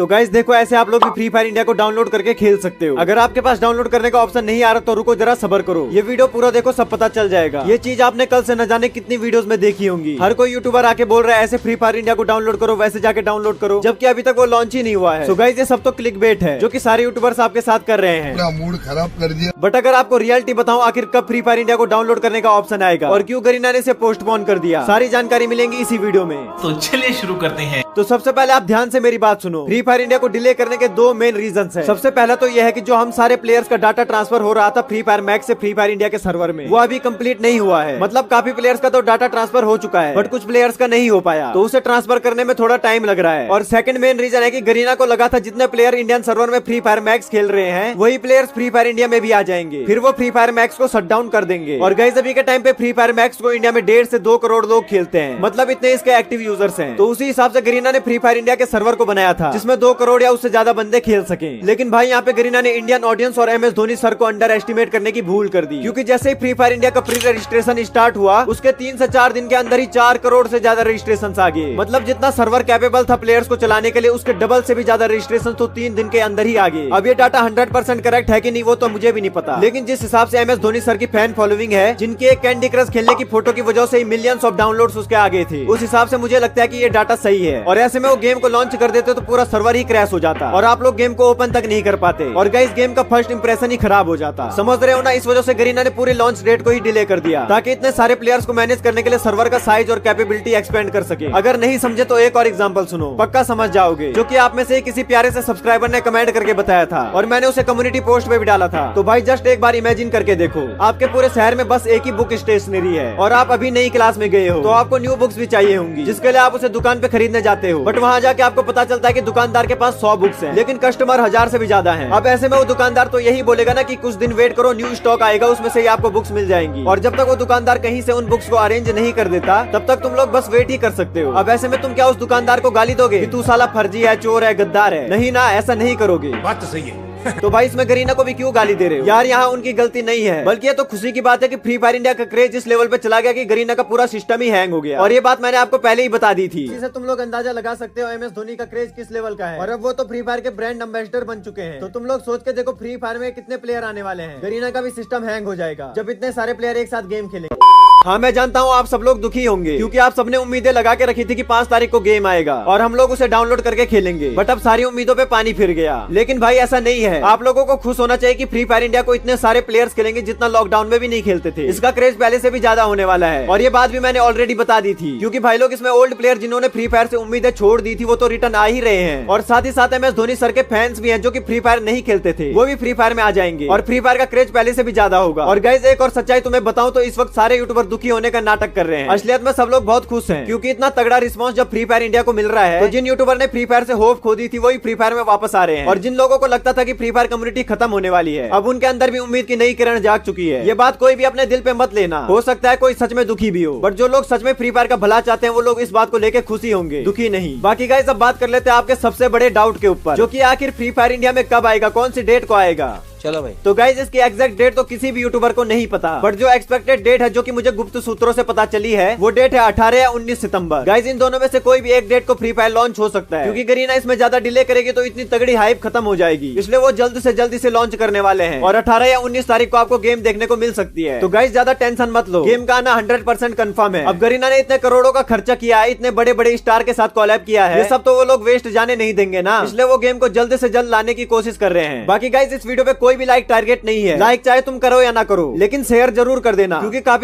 तो गाइस देखो ऐसे आप लोग भी फ्री फायर इंडिया को डाउनलोड करके खेल सकते हो। अगर आपके पास डाउनलोड करने का ऑप्शन नहीं आ रहा तो रुको जरा सब्र करो, ये वीडियो पूरा देखो सब पता चल जाएगा। ये चीज आपने कल से न जाने कितनी वीडियोस में देखी होंगी। हर कोई यूट्यूबर आके बोल रहा है ऐसे फ्री फायर इंडिया को डाउनलोड करो, वैसे जाके डाउनलोड करो, जबकि अभी तक वो लॉन्च ही नहीं हुआ है। सो गाइस ये सब तो क्लिक बेट है जो कि सारे यूट्यूबर्स आपके साथ कर रहे हैं, मूड खराब कर दिया। बट अगर आपको रियलिटी बताऊं आखिर कब फ्री फायर इंडिया को डाउनलोड करने का ऑप्शन आएगा और क्यों गरीना ने इसे पोस्टपोन कर दिया, सारी जानकारी मिलेंगी इसी वीडियो में। तो चलिए शुरू करते हैं। तो सबसे पहले आप ध्यान से मेरी बात सुनो। फ्री फायर इंडिया को डिले करने के दो मेन रीजंस हैं। सबसे पहला तो यह है कि जो हम सारे प्लेयर्स का डाटा ट्रांसफर हो रहा था फ्री फायर मैक्स से फ्री फायर इंडिया के सर्वर में, वो अभी कंप्लीट नहीं हुआ है। मतलब काफी प्लेयर्स का तो डाटा ट्रांसफर हो चुका है बट कुछ प्लेयर्स का नहीं हो पाया, तो उसे ट्रांसफर करने में थोड़ा टाइम लग रहा है। और सेकंड मेन रीजन है कि गरीना को लगा था जितने प्लेयर इंडियन सर्वर में फ्री फायर मैक्स खेल रहे हैं वही प्लेयर्स फ्री फायर इंडिया में भी आ जाएंगे, फिर वो फ्री फायर मैक्स को शट डाउन कर देंगे। और गाइस अभी के टाइम पे फ्री फायर मैक्स को इंडिया में 1.5 से 2 करोड़ लोग खेलते हैं, मतलब इतने इसके एक्टिव यूजर्स हैं। तो उसी हिसाब से गरीना ने फ्री फायर इंडिया के सर्वर को बनाया था जिसमें 2 करोड़ या उससे ज्यादा बंदे खेल सके। लेकिन भाई यहाँ पे गरीना ने इंडियन ऑडियंस और MS धोनी सर को अंडर एस्टिमेट करने की भूल कर दी, क्योंकि जैसे ही फ्री फायर इंडिया का प्री रजिस्ट्रेशन स्टार्ट हुआ उसके 3 से 4 दिन के अंदर ही 4 करोड़ से ज्यादा रजिस्ट्रेशन आ गए। मतलब जितना सर्वर कैपेबल था प्लेयर्स को चलाने के लिए उसके डबल से भी ज्यादा रजिस्ट्रेशन तो 3 दिन के अंदर ही आ गए। अब ये डाटा 100% करेक्ट है कि नहीं वो तो मुझे भी नहीं पता, लेकिन जिस हिसाब से MS धोनी सर की फैन फॉलोइंग है, जिनकी एक कैंडी क्रश खेलने की फोटो की वजह से ही मिलियंस ऑफ डाउनलोड्स उसके आ गए थे, उस हिसाब से मुझे लगता है कि ये डाटा सही है। और ऐसे में वो गेम को लॉन्च कर देते तो पूरा सर्वर ही क्रैश हो जाता और आप लोग गेम को ओपन तक नहीं कर पाते और गाइस गेम का फर्स्ट इंप्रेशन ही खराब हो जाता। समझ रहे हो ना? इस वजह से गरीना ने पूरी लॉन्च डेट को ही डिले कर दिया ताकि इतने सारे प्लेयर्स को मैनेज करने के लिए सर्वर का साइज और कैपेबिलिटी एक्सपेंड कर सके। अगर नहीं समझे तो एक और एग्जांपल सुनो, पक्का समझ जाओगे, जो कि आप में से किसी प्यारे से सब्सक्राइबर ने कमेंट करके बताया था और मैंने उसे कम्युनिटी पोस्ट पे भी डाला था। तो भाई जस्ट एक बार इमेजिन करके देखो, आपके पूरे शहर में बस एक ही बुक स्टेशनरी है और आप अभी नई क्लास में गए हो, तो आपको न्यू बुक्स भी चाहिए होंगी जिसके लिए आप उसे दुकान पे खरीदने जाते हो। बट वहाँ जाके आपको पता चलता है कि दुकानदार के पास 100 बुक्स हैं, लेकिन कस्टमर 1000 से भी ज्यादा हैं। अब ऐसे में वो दुकानदार तो यही बोलेगा ना कि कुछ दिन वेट करो, न्यू स्टॉक आएगा, उसमें से ही आपको बुक्स मिल जाएंगी। और जब तक वो दुकानदार कहीं से उन बुक्स को अरेंज नहीं कर देता तब तक तुम लोग बस वेट ही कर सकते हो। अब ऐसे में तुम क्या उस दुकानदार को गाली दोगे कि तू साला फर्जी है, चोर है, गद्दार है? नहीं ना, ऐसा नहीं करोगे। बात तो सही है। तो भाई इसमें गरीना को भी क्यों गाली दे रहे हो यार? यहाँ उनकी गलती नहीं है, बल्कि ये तो खुशी की बात है कि फ्री फायर इंडिया का क्रेज इस लेवल पे चला गया कि गरीना का पूरा सिस्टम ही हैंग हो गया। और ये बात मैंने आपको पहले ही बता दी थी। इसे तुम लोग अंदाजा लगा सकते हो MS धोनी का क्रेज किस लेवल का है। और अब वो तो फ्री फायर के ब्रांड एम्बेसडर बन चुके हैं। तो तुम लोग सोच के देखो फ्री फायर में कितने प्लेयर आने वाले हैं। गरीना का भी सिस्टम हैंग हो जाएगा जब इतने सारे प्लेयर एक साथ गेम खेलेंगे। हाँ मैं जानता हूँ आप सब लोग दुखी होंगे क्योंकि आप सबने उम्मीदें लगा के रखी थी कि 5 तारीख को गेम आएगा और हम लोग उसे डाउनलोड करके खेलेंगे, बट अब सारी उम्मीदों पे पानी फिर गया। लेकिन भाई ऐसा नहीं है, आप लोगों को खुश होना चाहिए कि फ्री फायर इंडिया को इतने सारे प्लेयर्स खेलेंगे जितना लॉकडाउन में भी नहीं खेलते थे। इसका क्रेज पहले से भी ज्यादा होने वाला है और ये बात भी मैंने ऑलरेडी बता दी थी, क्योंकि भाई लोग इसमें ओल्ड प्लेयर जिन्होंने फ्री फायर से उम्मीदें छोड़ दी थी वो तो रिटर्न आ ही रहे हैं। और साथ ही साथ MS धोनी सर के फैंस भी हैं जो कि फ्री फायर नहीं खेलते थे, वो भी फ्री फायर में आ जाएंगे और फ्री फायर का क्रेज पहले से भी ज्यादा होगा। और गाइस एक और सच्चाई तुम्हें बताऊं तो इस वक्त सारे यूट्यूबर दुखी होने का नाटक कर रहे हैं। असलियत में सब लोग बहुत खुश हैं क्योंकि इतना तगड़ा रिस्पांस जब फ्री फायर इंडिया को मिल रहा है, तो जिन यूट्यूबर ने फ्री फायर से होप खो दी थी वही फ्री फायर में वापस आ रहे हैं। और जिन लोगों को लगता था कि फ्री फायर कम्युनिटी खत्म होने वाली है, अब उनके अंदर भी उम्मीद की नई किरण जाग चुकी है। ये बात कोई भी अपने दिल पे मत लेना, हो सकता है कोई सच में दुखी भी हो, बट जो लोग सच में फ्री फायर का भला चाहते हैं वो लोग इस बात को लेकर खुशी होंगे, दुखी नहीं। बाकी गाइस अब बात कर लेते हैं आपके सबसे बड़े डाउट के ऊपर, जो कि आखिर फ्री फायर इंडिया में कब आएगा, कौन सी डेट को आएगा। चलो भाई। तो गाइज इसकी एग्जैक्ट डेट तो किसी भी यूट्यूबर को नहीं पता, बट जो एक्सपेक्टेड डेट है जो कि मुझे गुप्त सूत्रों से पता चली है वो डेट है 18 या 19 सितंबर। गाइज इन दोनों में से कोई भी एक डेट को फ्री फायर लॉन्च हो सकता है, क्योंकि गरीना इसमें ज्यादा डिले करेगी तो इतनी तगड़ी हाइप खत्म हो जाएगी, इसलिए वो जल्द से जल्द इसे लॉन्च करने वाले हैं और 18 या 19 तारीख को आपको गेम देखने को मिल सकती है। तो गाइज ज्यादा टेंशन मत लो, गेम का आना 100% कंफर्म है। अब गरीना ने इतने करोड़ों का खर्चा किया है, इतने बड़े बड़े स्टार के साथ कोलैब किया है, ये सब तो वो लोग वेस्ट जाने नहीं देंगे ना, इसलिए वो गेम को जल्द से जल्द लाने की कोशिश कर रहे हैं। बाकी गाइज इस वीडियो पे कोई भी लाइक टारगेट नहीं है, लाइक चाहे तुम करो या ना करो, लेकिन शेयर जरूर कर देना क्योंकि काफी